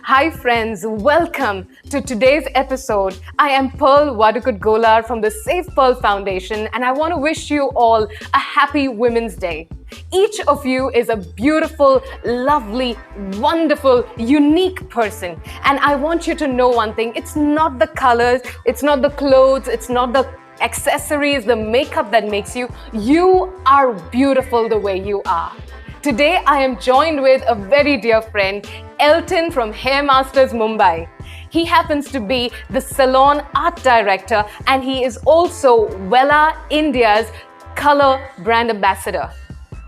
Hi friends, welcome to today's episode. I am Pearl Wadukut-Golar from the Safe Pearl Foundation and I want to wish you all a happy Women's Day. Each of you is a beautiful, lovely, wonderful, unique person. And I want you to know one thing, it's not the colors, it's not the clothes, it's not the accessories, the makeup that makes you. You are beautiful the way you are. Today, I am joined with a very dear friend, Elton from Hair Masters Mumbai. He happens to be the salon art director and he is also Wella India's color brand ambassador.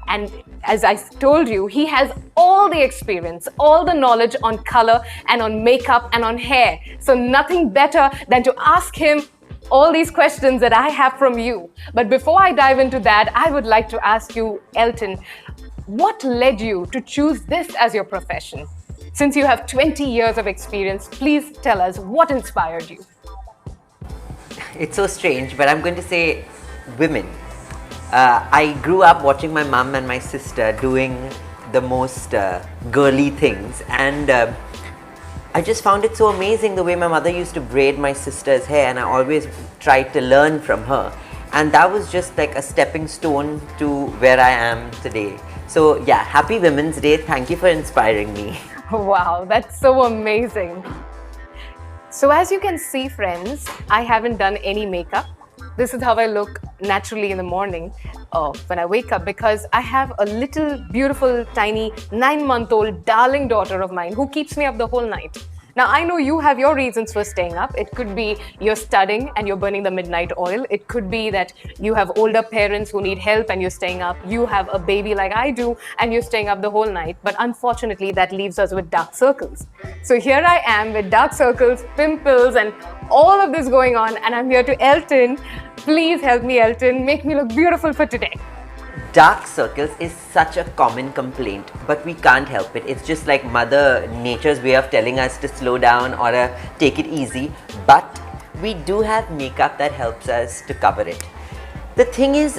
And as I told you, he has all the experience, all the knowledge on color and on makeup and on hair. So nothing better than to ask him all these questions that I have from you. But before I dive into that, I would like to ask you, Elton, what led you to choose this as your profession? Since you have 20 years of experience, please tell us what inspired you. It's so strange, but I'm going to say women. I grew up watching my mum and my sister doing the most girly things, and I just found it so amazing the way my mother used to braid my sister's hair, and I always tried to learn from her. And that was just like a stepping stone to where I am today. So yeah, happy Women's Day. Thank you for inspiring me. Wow, that's so amazing. So as you can see, friends, I haven't done any makeup. This is how I look naturally in the morning when I wake up, because I have a little beautiful tiny 9-month-old darling daughter of mine who keeps me up the whole night. Now, I know you have your reasons for staying up. It could be you're studying and you're burning the midnight oil. It could be that you have older parents who need help and you're staying up. You have a baby like I do and you're staying up the whole night. But unfortunately, that leaves us with dark circles. So here I am with dark circles, pimples, and all of this going on. And I'm here to Elton. Please help me, Elton. Make me look beautiful for today. Dark circles is such a common complaint, but we can't help it. It's just like Mother Nature's way of telling us to slow down or take it easy. But we do have makeup that helps us to cover it. The thing is,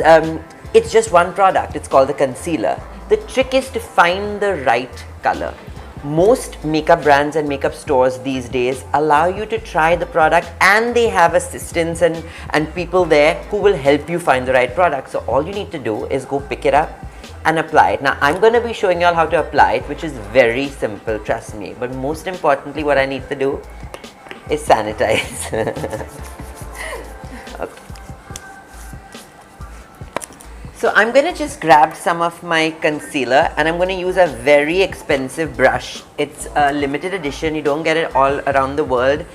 it's just one product. It's called the concealer. The trick is to find the right color. Most makeup brands and makeup stores these days allow you to try the product, and they have assistants and people there who will help you find the right product. So all you need to do is go pick it up and apply it. Now I'm going to be showing you all how to apply it, which is very simple, trust me. But most importantly, what I need to do is sanitize. Okay. So I'm going to just grab some of my concealer and I'm going to use a very expensive brush. It's a limited edition, you don't get it all around the world.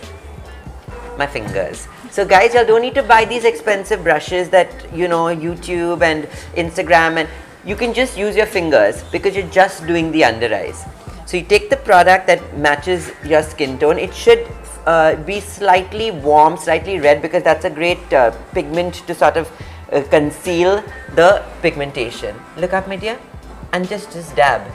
My fingers. So guys, you don't need to buy these expensive brushes that, you know, YouTube and Instagram, and you can just use your fingers because you're just doing the under eyes. So you take the product that matches your skin tone. It should be slightly warm, slightly red, because that's a great pigment to sort of conceal the pigmentation. Look up, my dear, and just dab.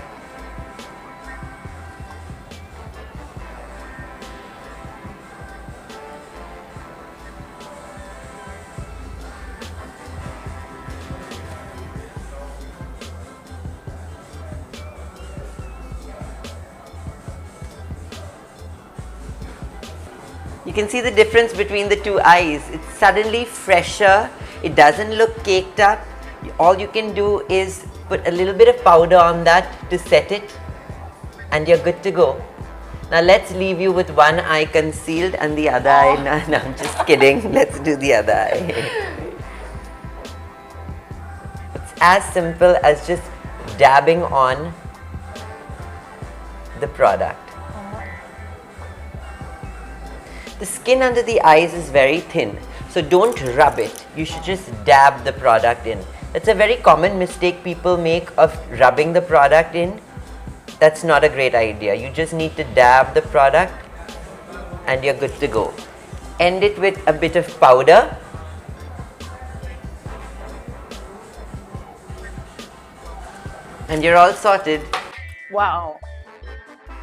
You can see the difference between the two eyes. It's suddenly fresher. It doesn't look caked up. All you can do is put a little bit of powder on that to set it, and you're good to go. Now let's leave you with one eye concealed and the other eye. No, I'm just kidding. Let's do the other eye. It's as simple as just dabbing on the product. The skin under the eyes is very thin, so don't rub it. You should just dab the product in. That's a very common mistake people make, of rubbing the product in. That's not a great idea. You just need to dab the product and you're good to go. End it with a bit of powder. And you're all sorted. Wow.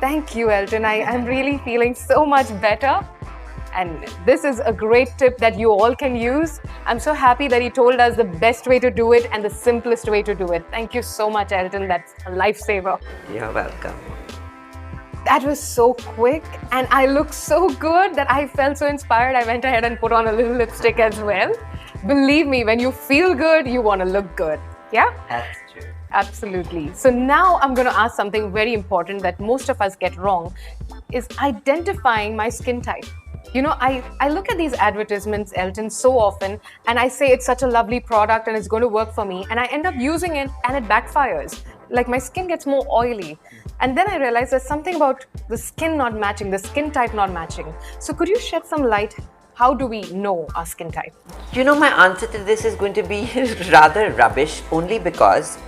Thank you, Elton. I'm really feeling so much better. And this is a great tip that you all can use. I'm so happy that he told us the best way to do it and the simplest way to do it. Thank you so much, Elton. That's a lifesaver. You're welcome. That was so quick, and I looked so good that I felt so inspired. I went ahead and put on a little lipstick as well. Believe me, when you feel good, you want to look good. Yeah? That's true. Absolutely. So now I'm going to ask something very important that most of us get wrong, is identifying my skin type. You know, I look at these advertisements, Elton, so often, and I say it's such a lovely product and it's going to work for me, and I end up using it and it backfires. Like my skin gets more oily. And then I realize there's something about the skin not matching, the skin type not matching. So could you shed some light? How do we know our skin type? You know, my answer to this is going to be rather rubbish, only because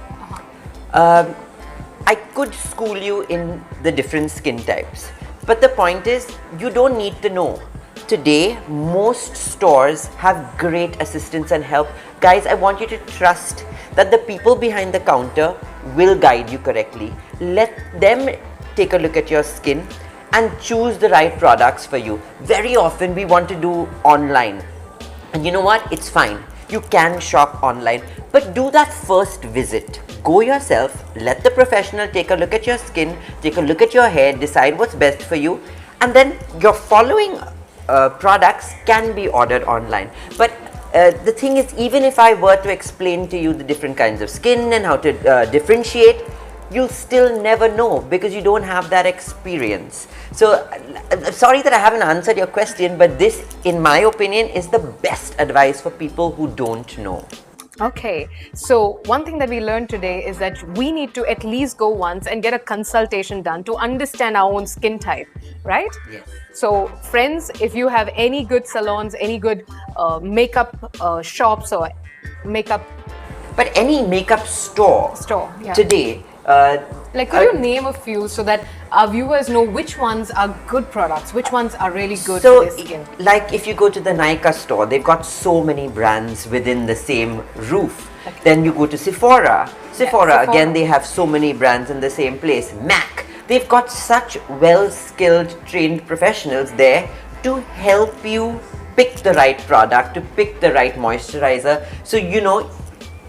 I could school you in the different skin types. But the point is, you don't need to know. Today, most stores have great assistance and help. Guys, I want you to trust that the people behind the counter will guide you correctly. Let them take a look at your skin and choose the right products for you. Very often we want to do online. And you know what? It's fine. You can shop online, but do that first visit. Go yourself, let the professional take a look at your skin, take a look at your hair, decide what's best for you, and then your following products can be ordered online. But the thing is, even if I were to explain to you the different kinds of skin and how to differentiate, you'll still never know because you don't have that experience. So I'm sorry that I haven't answered your question, but this, in my opinion, is the best advice for people who don't know. Okay, so one thing that we learned today is that we need to at least go once and get a consultation done to understand our own skin type, right? Yes. So friends, if you have any good salons, any good makeup shops or makeup... But any makeup store yeah. today... like, could you name a few so that our viewers know which ones are good products, which ones are really good for their skin? Like if you go to the Nykaa store, they've got so many brands within the same roof. Okay. Then you go to Sephora. Sephora, Again, they have so many brands in the same place. MAC, they've got such well-skilled, trained professionals there to help you pick the right product, to pick the right moisturizer. So, you know,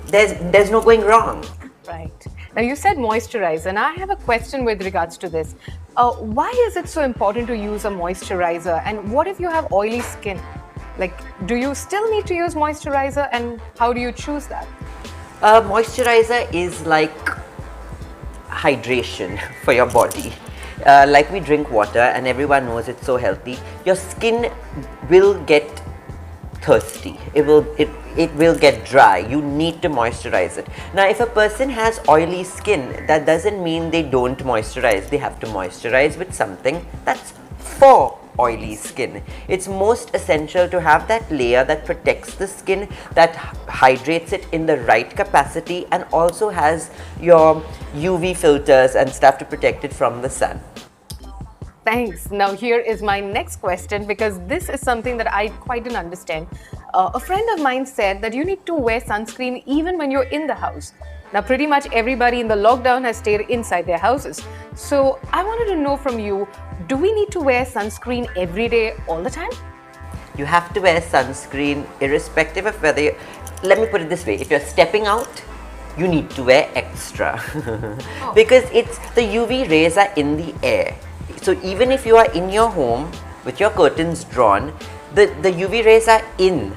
there's no going wrong. Right. Now, you said moisturizer, and I have a question with regards to this. Why is it so important to use a moisturizer? And what if you have oily skin? Like, do you still need to use moisturizer, and how do you choose that? Moisturizer is like hydration for your body. Like we drink water, and everyone knows it's so healthy. Your skin will get thirsty. It will get dry. You need to moisturize it. Now, if a person has oily skin, that doesn't mean they don't moisturize. They have to moisturize with something that's for oily skin. It's most essential to have that layer that protects the skin, that hydrates it in the right capacity, and also has your UV filters and stuff to protect it from the sun. Thanks. Now here is my next question, because this is something that I quite didn't understand. A friend of mine said that you need to wear sunscreen even when you're in the house. Now pretty much everybody in the lockdown has stayed inside their houses. So I wanted to know from you, do we need to wear sunscreen every day all the time? You have to wear sunscreen irrespective of whether you... Let me put it this way, if you're stepping out, you need to wear extra. Because the UV rays are in the air. So even if you are in your home with your curtains drawn, the UV rays are in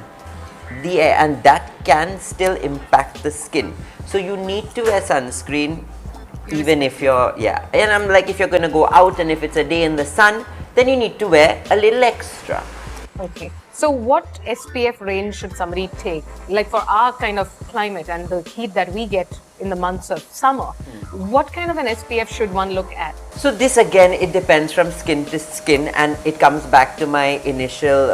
the air, and that can still impact the skin. So you need to wear sunscreen even if you're, and I'm like, if you're going to go out and if it's a day in the sun, then you need to wear a little extra. Okay. So what SPF range should somebody take? Like for our kind of climate and the heat that we get in the months of summer, what kind of an SPF should one look at? So this again, it depends from skin to skin, and it comes back to my initial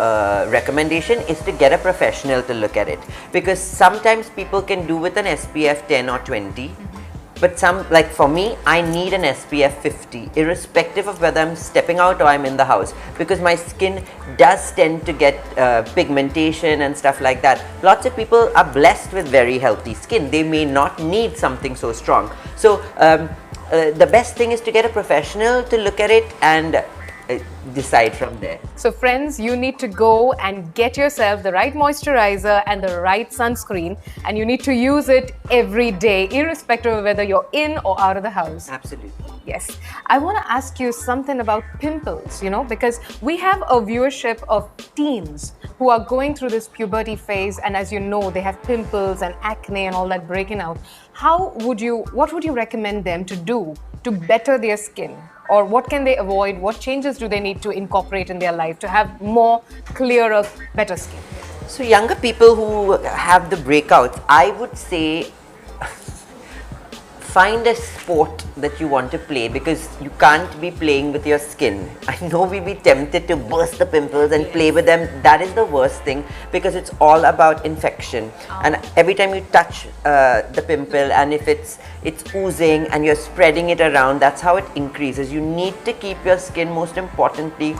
recommendation is to get a professional to look at it. Because sometimes people can do with an SPF 10 or 20. But like for me, I need an SPF 50, irrespective of whether I'm stepping out or I'm in the house, because my skin does tend to get pigmentation and stuff like that. Lots of people are blessed with very healthy skin. They may not need something so strong. So the best thing is to get a professional to look at it and decide from there. So friends, you need to go and get yourself the right moisturizer and the right sunscreen, and you need to use it every day, irrespective of whether you're in or out of the house. Absolutely. Yes. I want to ask you something about pimples, because we have a viewership of teens who are going through this puberty phase, and as you know, they have pimples and acne and all that breaking out. What would you recommend them to do to better their skin? Or what can they avoid? What changes do they need to incorporate in their life to have more clearer, better skin? So younger people who have the breakouts, I would say find a sport that you want to play, because you can't be playing with your skin. I know we'll be tempted to burst the pimples and play with them. That is the worst thing, because it's all about infection. And every time you touch the pimple, and if it's oozing and you're spreading it around, that's how it increases. You need to keep your skin, most importantly,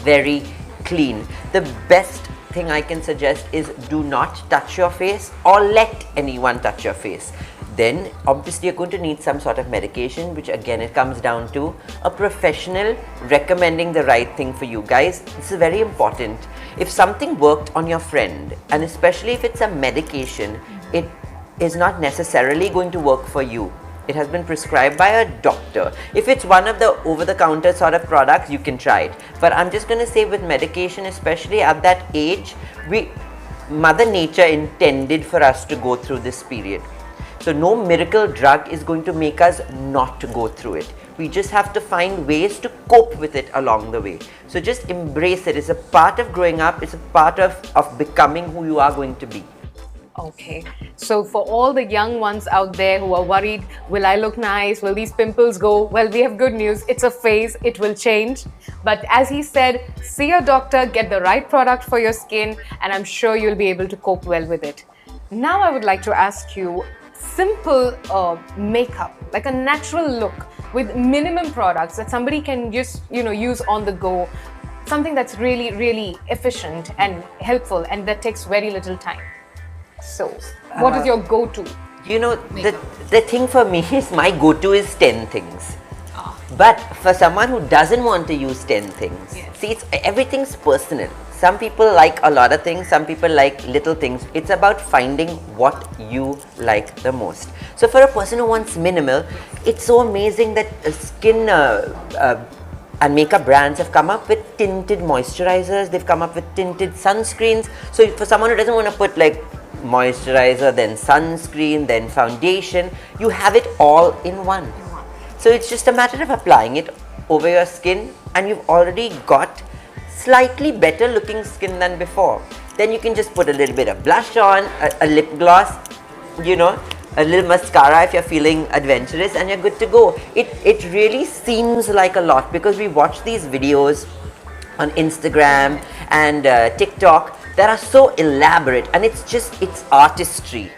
very clean. The best thing I can suggest is do not touch your face or let anyone touch your face. Then obviously you're going to need some sort of medication, which again, it comes down to a professional recommending the right thing for you. Guys, this is very important. If something worked on your friend, and especially if it's a medication, it is not necessarily going to work for you. It has been prescribed by a doctor. If it's one of the over-the-counter sort of products, you can try it. But I'm just going to say, with medication, especially at that age, Mother Nature intended for us to go through this period. So no miracle drug is going to make us not to go through it. We just have to find ways to cope with it along the way. So just embrace it. It's a part of growing up. It's a part of becoming who you are going to be. Okay, so for all the young ones out there who are worried, will I look nice? Will these pimples go? Well, we have good news. It's a phase. It will change. But as he said, see a doctor, get the right product for your skin, and I'm sure you'll be able to cope well with it. Now I would like to ask you, simple makeup, like a natural look with minimum products that somebody can just use on the go, something that's really, really efficient and helpful and that takes very little time. So what is your go-to? The thing for me is, my go-to is 10 things. But for someone who doesn't want to use 10 things, see, everything's personal. Some people like a lot of things, some people like little things. It's about finding what you like the most. So for a person who wants minimal, it's so amazing that skin and makeup brands have come up with tinted moisturizers. They've come up with tinted sunscreens. So for someone who doesn't want to put like moisturizer, then sunscreen, then foundation, you have it all in one. So it's just a matter of applying it over your skin, and you've already got slightly better looking skin than before. Then you can just put a little bit of blush on, a lip gloss, a little mascara if you're feeling adventurous, and you're good to go. It really seems like a lot, because we watch these videos on Instagram and TikTok that are so elaborate, and it's artistry.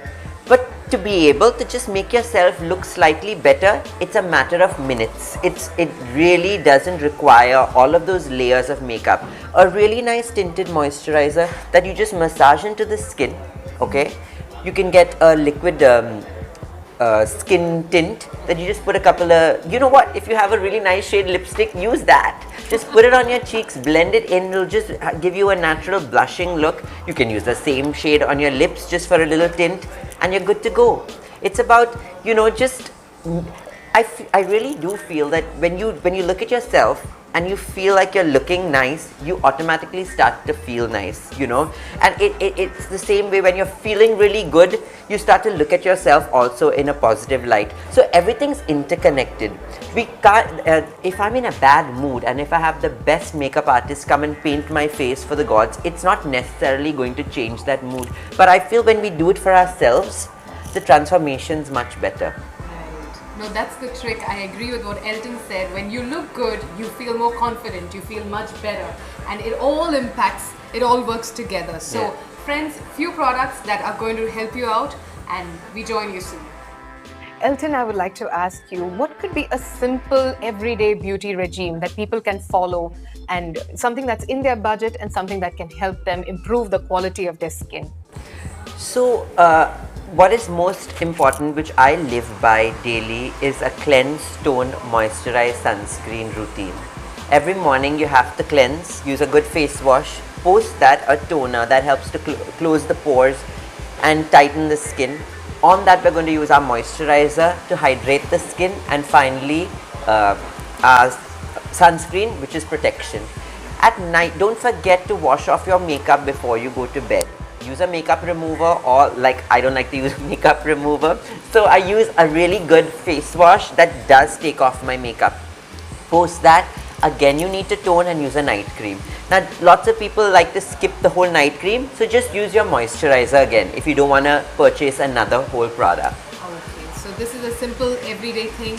But to be able to just make yourself look slightly better, it's a matter of minutes. It really doesn't require all of those layers of makeup. A really nice tinted moisturizer that you just massage into the skin, okay? You can get a liquid skin tint that you just put a couple of, if you have a really nice shade lipstick, use that. Just put it on your cheeks, blend it in, it'll just give you a natural blushing look. You can use the same shade on your lips just for a little tint, and you're good to go. It's about, I really do feel that when you look at yourself and you feel like you're looking nice, you automatically start to feel nice, and it's the same way when you're feeling really good, you start to look at yourself also in a positive light. So everything's interconnected. We can't, if I'm in a bad mood and if I have the best makeup artist come and paint my face for the gods, it's not necessarily going to change that mood. But I feel when we do it for ourselves, the transformation's much better. No, that's the trick. I agree with what Elton said. When you look good, you feel more confident, you feel much better, and it all impacts, it all works together. So friends, few products that are going to help you out, and we join you soon. Elton, I would like to ask you, what could be a simple everyday beauty regime that people can follow, and something that's in their budget and something that can help them improve the quality of their skin? So, what is most important, which I live by daily, is a cleanse, tone, moisturize, sunscreen routine. Every morning you have to cleanse, use a good face wash. Post that, a toner that helps to close the pores and tighten the skin. On that, we're going to use our moisturizer to hydrate the skin, and finally our sunscreen, which is protection. At night, don't forget to wash off your makeup before you go to bed. Use a makeup remover, or like I don't like to use makeup remover, so I use a really good face wash that does take off my makeup. Post that, again you need to tone and use a night cream. Now lots of people like to skip the whole night cream, so just use your moisturizer again if you don't want to purchase another whole product. Okay, so this is a simple everyday thing.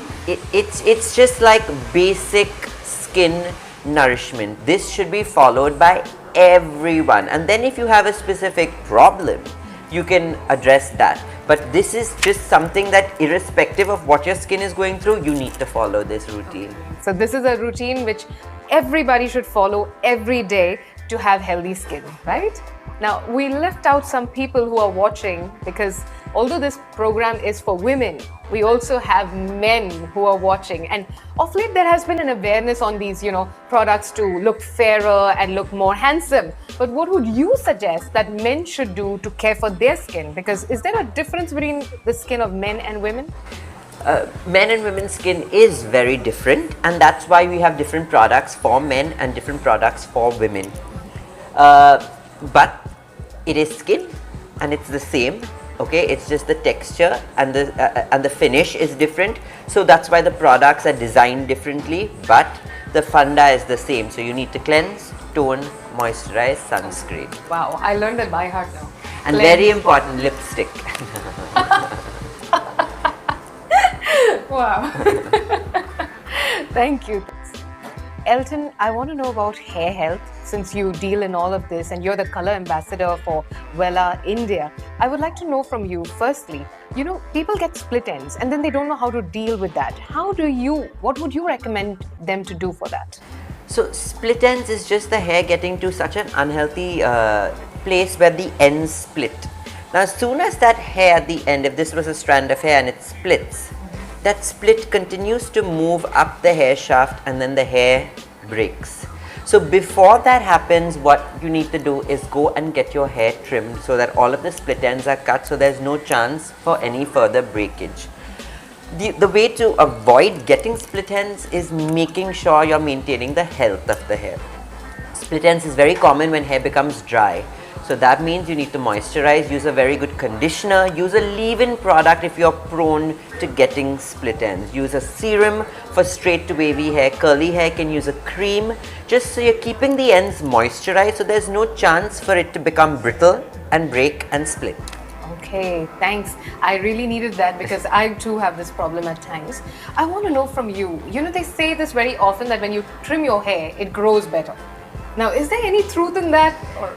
It's just like basic skin nourishment. This should be followed by everyone, and then if you have a specific problem, you can address that. But this is just something that irrespective of what your skin is going through, you need to follow this routine. So this is a routine which everybody should follow every day to have healthy skin, right? Now, we left out some people who are watching because although this program is for women, we also have men who are watching. And of late, there has been an awareness on these, products to look fairer and look more handsome. But what would you suggest that men should do to care for their skin? Because is there a difference between the skin of men and women? Men and women's skin is very different, and that's why we have different products for men and different products for women. But it is skin and it's the same. Okay, it's just the texture and the finish is different, so that's why the products are designed differently, but the funda is the same. So you need to cleanse, tone, moisturize, sunscreen. Wow, I learned it by heart now. And very important, lipstick. Wow. Thank you. Elton, I want to know about hair health, since you deal in all of this and you're the color ambassador for Vella India. I would like to know from you, firstly, people get split ends and then they don't know how to deal with that. What would you recommend them to do for that? So split ends is just the hair getting to such an unhealthy place where the ends split. Now as soon as that hair at the end, if this was a strand of hair and it splits, that split continues to move up the hair shaft and then the hair breaks. So before that happens, what you need to do is go and get your hair trimmed so that all of the split ends are cut, so there's no chance for any further breakage. The way to avoid getting split ends is making sure you're maintaining the health of the hair. Split ends is very common when hair becomes dry. So that means you need to moisturize, use a very good conditioner, use a leave-in product if you're prone to getting split ends. Use a serum for straight to wavy hair. Curly hair can use a cream, just so you're keeping the ends moisturized so there's no chance for it to become brittle and break and split. Okay, thanks. I really needed that because I too have this problem at times. I want to know from you, they say this very often that when you trim your hair, it grows better. Now, is there any truth in that? Or?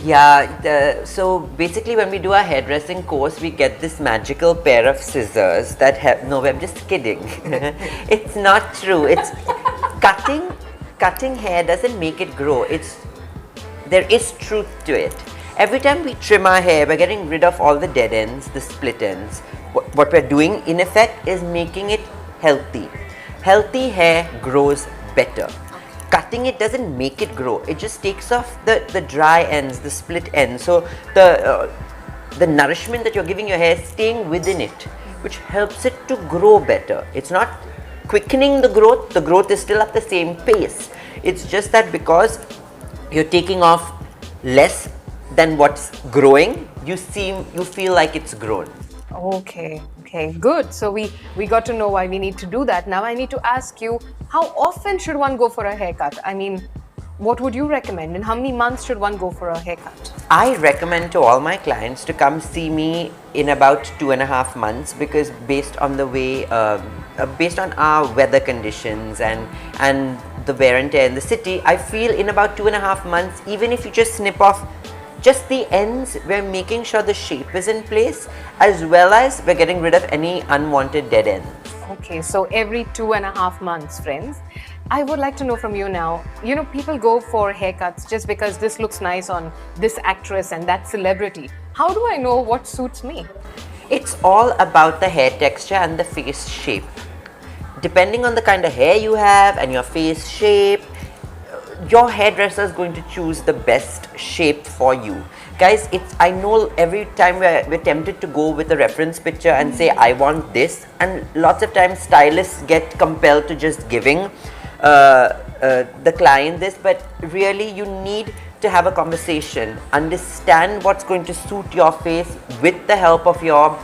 Yeah, so basically when we do our hairdressing course, we get this magical pair of scissors that have, no, I'm just kidding. It's not true. It's cutting hair doesn't make it grow. There is truth to it. Every time we trim our hair, we're getting rid of all the dead ends, the split ends. What we're doing in effect is making it healthy. Healthy hair grows better. Cutting it doesn't make it grow, it just takes off the dry ends, the split ends. So the nourishment that you're giving your hair is staying within it, which helps it to grow better. It's not quickening the growth is still at the same pace. It's just that because you're taking off less than what's growing, you feel like it's grown. Okay, good. So we got to know why we need to do that. Now I need to ask you, how often should one go for a haircut? I mean, what would you recommend, and how many months should one go for a haircut? I recommend to all my clients to come see me in about 2.5 months, because based on the way, based on our weather conditions and the wear and tear in the city, I feel in about 2.5 months, even if you just snip off just the ends, we're making sure the shape is in place, as well as we're getting rid of any unwanted dead ends. Okay, so every 2.5 months, friends. I would like to know from you now, people go for haircuts just because this looks nice on this actress and that celebrity. How do I know what suits me? It's all about the hair texture and the face shape. depending on the kind of hair you have and your face shape, your hairdresser is going to choose the best shape for you. Guys, I know every time we're tempted to go with a reference picture and say, I want this, and lots of times stylists get compelled to just giving the client this, but really you need to have a conversation, understand what's going to suit your face with the help of your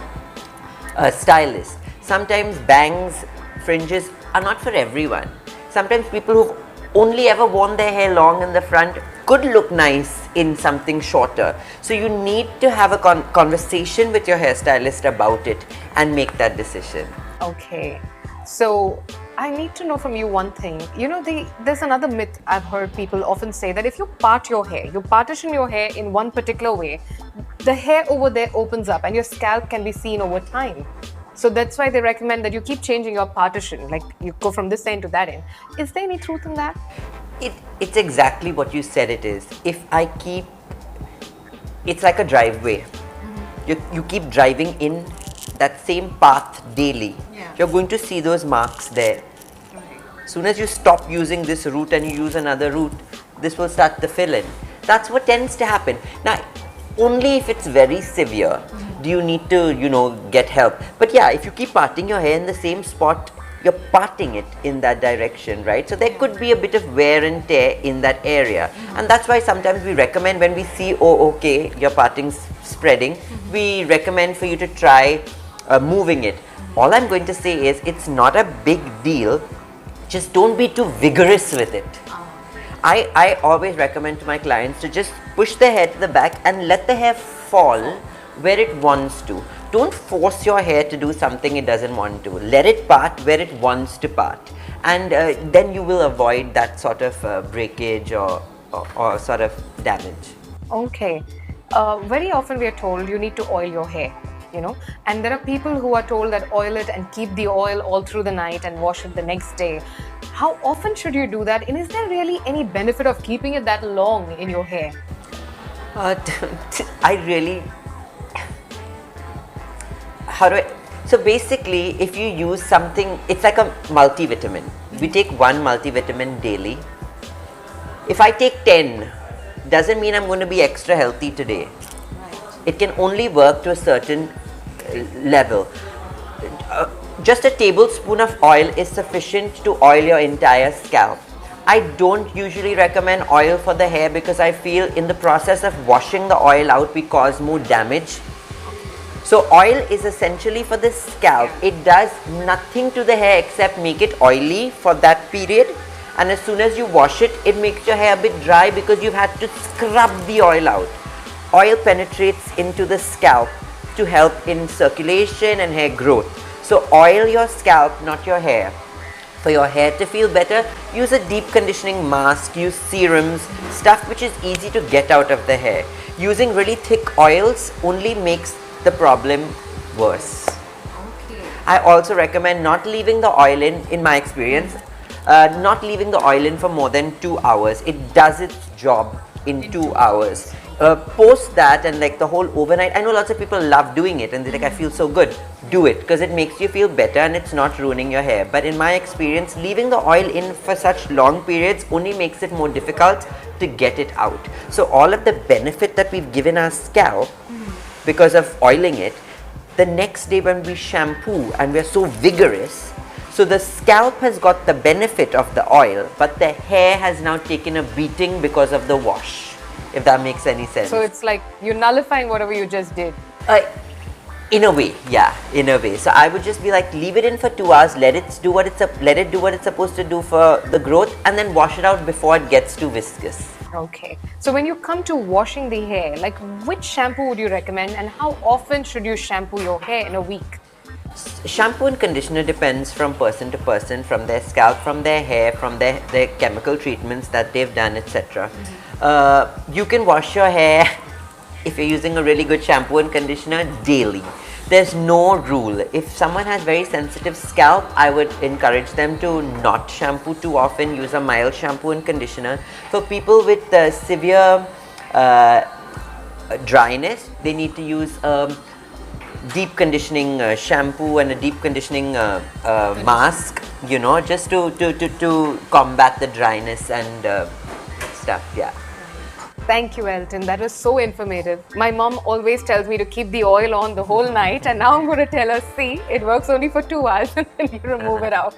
stylist. Sometimes bangs, fringes are not for everyone. Sometimes people who've only ever worn their hair long in the front could look nice in something shorter. So you need to have a conversation with your hairstylist about it and make that decision. Okay. So I need to know from you one thing. You know, there's another myth I've heard people often say, that if you part your hair, you partition your hair in one particular way, the hair over there opens up and your scalp can be seen over time. So that's why they recommend that you keep changing your partition, like you go from this end to that end. Is there any truth in that? It's exactly what you said it is. If I keep, it's like a driveway. You keep driving in that same path daily. You're going to see those marks there. As soon as you stop using this route and you use another route, this will start to fill in. That's what tends to happen. Now, only if it's very severe do you need to, get help. But yeah, if you keep parting your hair in the same spot, you're parting it in that direction, right? So there could be a bit of wear and tear in that area. And that's why sometimes we recommend, when we see, oh, okay, your parting's spreading, we recommend for you to try moving it. All I'm going to say is, it's not a big deal. Just don't be too vigorous with it. I always recommend to my clients to just push the hair to the back and let the hair fall where it wants to. Don't force your hair to do something it doesn't want to. Let it part where it wants to part. And then you will avoid that sort of breakage or sort of damage. Okay. Very often we are told you need to oil your hair, and there are people who are told that oil it and keep the oil all through the night and wash it the next day. How often should you do that? And is there really any benefit of keeping it that long in your hair? So basically, if you use something, it's like a multivitamin. We take one multivitamin daily. If I take 10, doesn't mean I'm going to be extra healthy today. It can only work to a certain level. Just a tablespoon of oil is sufficient to oil your entire scalp. I don't usually recommend oil for the hair because I feel in the process of washing the oil out, we cause more damage. So oil is essentially for the scalp. It does nothing to the hair except make it oily for that period. And as soon as you wash it, it makes your hair a bit dry because you've had to scrub the oil out. Oil penetrates into the scalp to help in circulation and hair growth. So oil your scalp, not your hair. For your hair to feel better, use a deep conditioning mask, use serums, stuff which is easy to get out of the hair. Using really thick oils only makes the problem worse. I also recommend not leaving the oil in my experience, not leaving the oil in for more than 2 hours. It does its job in 2 hours. Post that and like the whole overnight, I know lots of people love doing it and they're like, I feel so good. Do it because it makes you feel better and it's not ruining your hair. But in my experience, leaving the oil in for such long periods only makes it more difficult to get it out. So all of the benefit that we've given our scalp because of oiling it, the next day when we shampoo and we're so vigorous, so the scalp has got the benefit of the oil, but the hair has now taken a beating because of the wash, if that makes any sense. So it's like you're nullifying whatever you just did. In a way, yeah, in a way. So I would just be like, leave it in for 2 hours, let it do what it's supposed to do for the growth, and then wash it out before it gets too viscous. Okay. So when you come to washing the hair, like which shampoo would you recommend and how often should you shampoo your hair in a week? Shampoo and conditioner depends from person to person, from their scalp, from their hair, from their chemical treatments that they've done, etc. You can wash your hair if you're using a really good shampoo and conditioner daily. There's no rule. If someone has very sensitive scalp, I would encourage them to not shampoo too often, use a mild shampoo and conditioner. For people with severe dryness, they need to use deep conditioning shampoo and a deep conditioning mask, you know, just to combat the dryness and stuff. Yeah. Thank you, Elton. That was so informative. My mom always tells me to keep the oil on the whole night, and now I'm going to tell her, see, it works only for 2 hours and then you remove it out.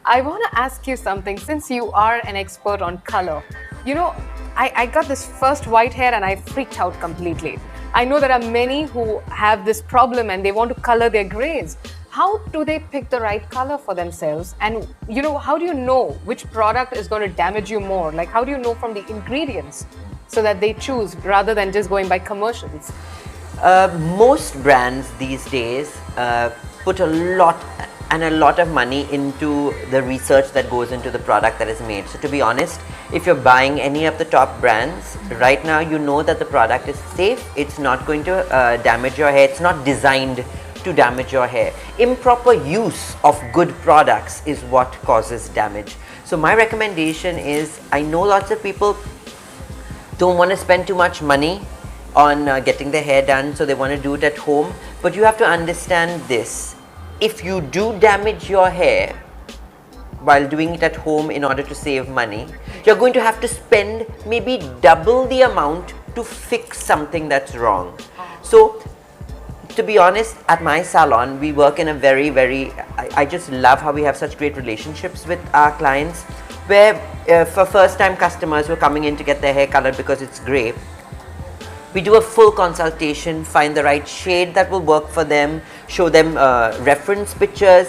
I want to ask you something. Since you are an expert on color, you know, I got this first white hair and I freaked out completely. I know there are many who have this problem and they want to color their grays. How do they pick the right color for themselves? And, you know, how do you know which product is going to damage you more? Like, how do you know from the ingredients so that they choose rather than just going by commercials? Most brands these days put a lot of money into the research that goes into the product that is made. So to be honest, if you're buying any of the top brands, right now you know that the product is safe, it's not going to damage your hair, it's not designed to damage your hair. Improper use of good products is what causes damage. So my recommendation is, I know lots of people don't want to spend too much money on getting their hair done, so they want to do it at home, but you have to understand this. If you do damage your hair while doing it at home in order to save money, you're going to have to spend maybe double the amount to fix something that's wrong. So to be honest, at my salon, we work in a I just love how we have such great relationships with our clients, where for first time customers who are coming in to get their hair colored because it's grey, we do a full consultation, find the right shade that will work for them, show them reference pictures,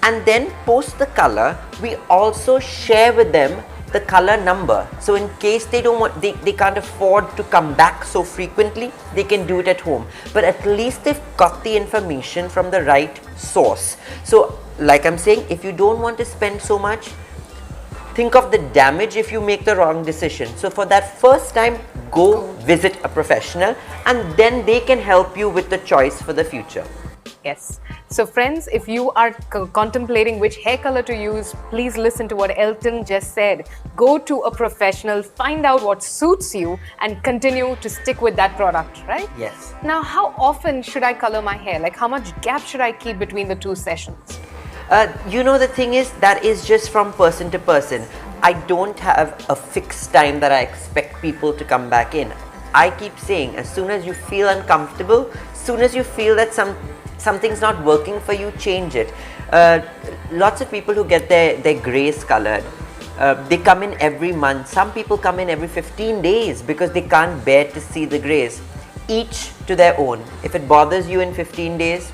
and then post the color. We also share with them the color number. So in case they can't afford to come back so frequently, they can do it at home. But at least they've got the information from the right source. So like I'm saying, if you don't want to spend so much, think of the damage if you make the wrong decision. So for that first time, go visit a professional and then they can help you with the choice for the future. Yes. So friends, if you are contemplating which hair color to use, please listen to what Elton just said. Go to a professional, find out what suits you and continue to stick with that product, right? Yes. Now, how often should I color my hair? Like, how much gap should I keep between the 2 sessions? You know, the thing is, that is just from person to person. I don't have a fixed time that I expect people to come back in. I keep saying, as soon as you feel uncomfortable, as soon as you feel that something's not working for you, change it. Lots of people who get their grays colored, they come in every month. Some people come in every 15 days because they can't bear to see the grays. Each to their own. If it bothers you in 15 days,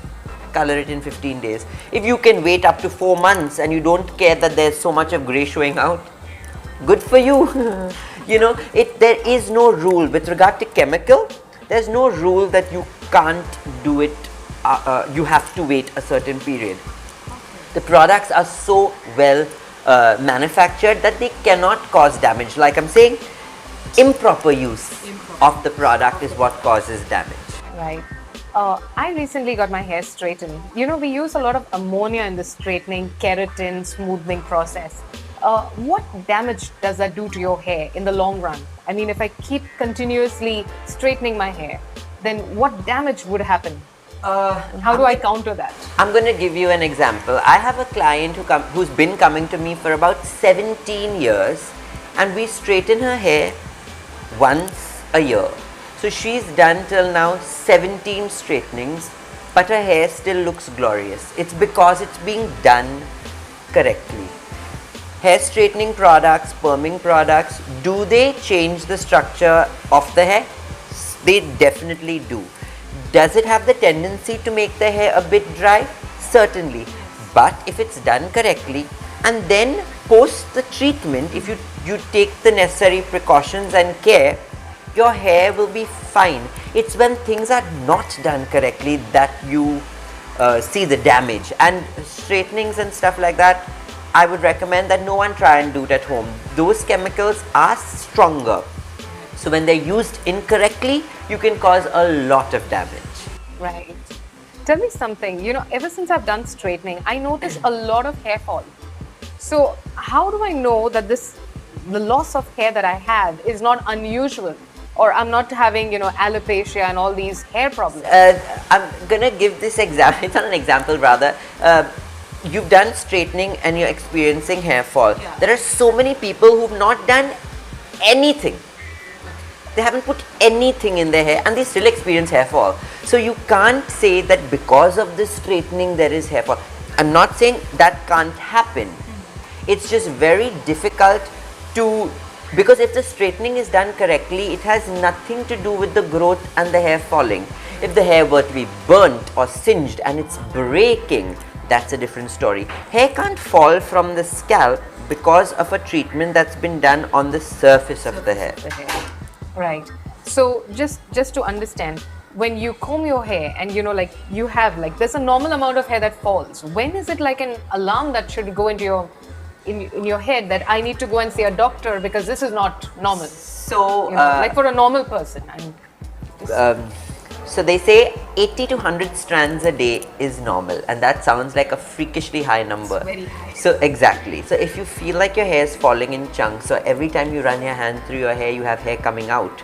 color it in 15 days. If you can wait up to 4 months and you don't care that there's so much of grey showing out, good for you. You know, there is no rule with regard to chemical. There's no rule that you can't do it. You have to wait a certain period. The products are so well manufactured that they cannot cause damage. Like I'm saying, improper use of the product is what causes damage. Right. I recently got my hair straightened. You know, we use a lot of ammonia in the straightening, keratin, smoothing process. What damage does that do to your hair in the long run? I mean, if I keep continuously straightening my hair, then what damage would happen? How do I counter that? I'm going to give you an example. I have a client who's been coming to me for about 17 years, and we straighten her hair once a year. So she's done till now 17 straightenings, but her hair still looks glorious. It's because it's being done correctly. Hair straightening products, perming products, do they change the structure of the hair? They definitely do. Does it have the tendency to make the hair a bit dry? Certainly. But if it's done correctly, and then post the treatment, if you take the necessary precautions and care, your hair will be fine. It's when things are not done correctly that you see the damage. And straightenings and stuff like that, I would recommend that no one try and do it at home. Those chemicals are stronger. So when they're used incorrectly, you can cause a lot of damage. Right. Tell me something, you know, ever since I've done straightening, I notice a lot of hair fall. So how do I know that the loss of hair that I have is not unusual, or I'm not having, you know, alopecia and all these hair problems? I'm gonna give this example. It's not an example, rather. You've done straightening and you're experiencing hair fall. Yeah. There are so many people who've not done anything. They haven't put anything in their hair and they still experience hair fall. So you can't say that because of this straightening there is hair fall. I'm not saying that can't happen. It's just very difficult to, because if the straightening is done correctly, it has nothing to do with the growth and the hair falling. If the hair were to be burnt or singed and it's breaking, that's a different story. Hair can't fall from the scalp because of a treatment that's been done on the surface of the hair. Right. So just to understand, when you comb your hair and like you have like there's a normal amount of hair that falls. When is it like an alarm that should go into your in your head that I need to go and see a doctor because this is not normal? So like for a normal person. So they say 80 to 100 strands a day is normal, and that sounds like a freakishly high number. It's very high. So exactly. So if you feel like your hair is falling in chunks, or every time you run your hand through your hair you have hair coming out,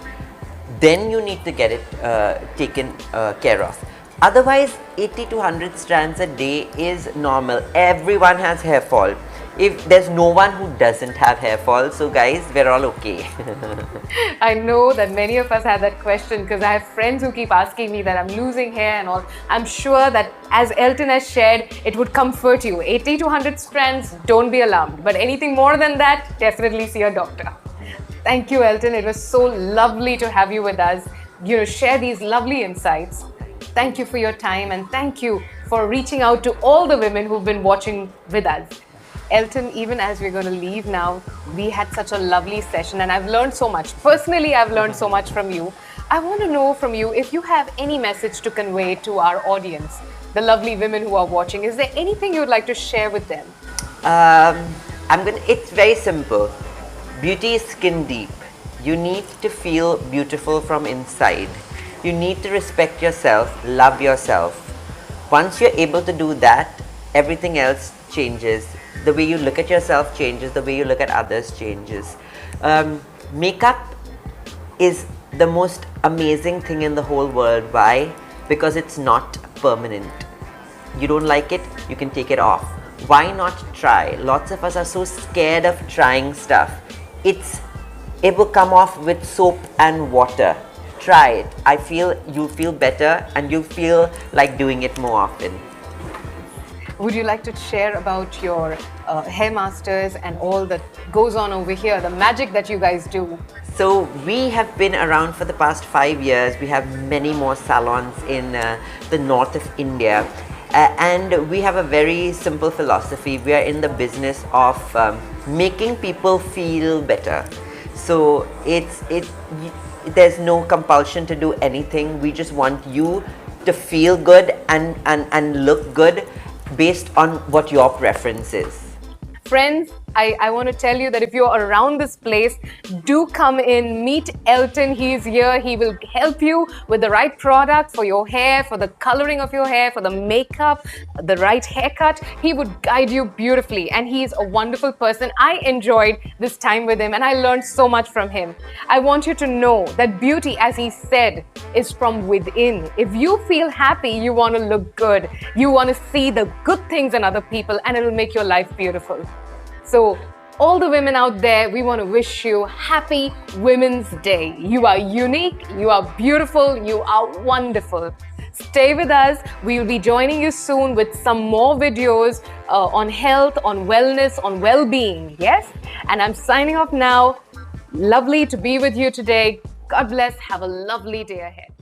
then you need to get it taken care of. Otherwise, 80 to 100 strands a day is normal. Everyone has hair fall. If there's no one who doesn't have hair fall, so guys, we're all okay. I know that many of us have that question because I have friends who keep asking me that I'm losing hair and all. I'm sure that as Elton has shared, it would comfort you. 80 to 100 strands, don't be alarmed. But anything more than that, definitely see a doctor. Thank you, Elton. It was so lovely to have you with us. Share these lovely insights. Thank you for your time and thank you for reaching out to all the women who've been watching with us. Elton, even as we're going to leave now, we had such a lovely session and I've learned so much. Personally, I've learned so much from you. I want to know from you if you have any message to convey to our audience, the lovely women who are watching. Is there anything you'd like to share with them? It's very simple. Beauty is skin deep. You need to feel beautiful from inside. You need to respect yourself, love yourself. Once you're able to do that, everything else changes. The way you look at yourself changes, the way you look at others changes. Makeup is the most amazing thing in the whole world. Why? Because it's not permanent. You don't like it, you can take it off. Why not try? Lots of us are so scared of trying stuff. It will come off with soap and water. Try it. I feel you'll feel better and you'll feel like doing it more often. Would you like to share about your Hair Masters and all that goes on over here, the magic that you guys do? So we have been around for the past 5 years. We have many more salons in the north of India. And we have a very simple philosophy. We are in the business of making people feel better. So there's no compulsion to do anything. We just want you to feel good and look good based on what your preference is. Friends, I want to tell you that if you're around this place, do come in, meet Elton. He's here. He will help you with the right product for your hair, for the coloring of your hair, for the makeup, the right haircut. He would guide you beautifully and he's a wonderful person. I enjoyed this time with him and I learned so much from him. I want you to know that beauty, as he said, is from within. If you feel happy, you want to look good. You want to see the good things in other people and it will make your life beautiful. So, all the women out there, we want to wish you Happy Women's Day. You are unique, you are beautiful, you are wonderful. Stay with us. We will be joining you soon with some more videos on health, on wellness, on well-being. Yes? And I'm signing off now. Lovely to be with you today. God bless. Have a lovely day ahead.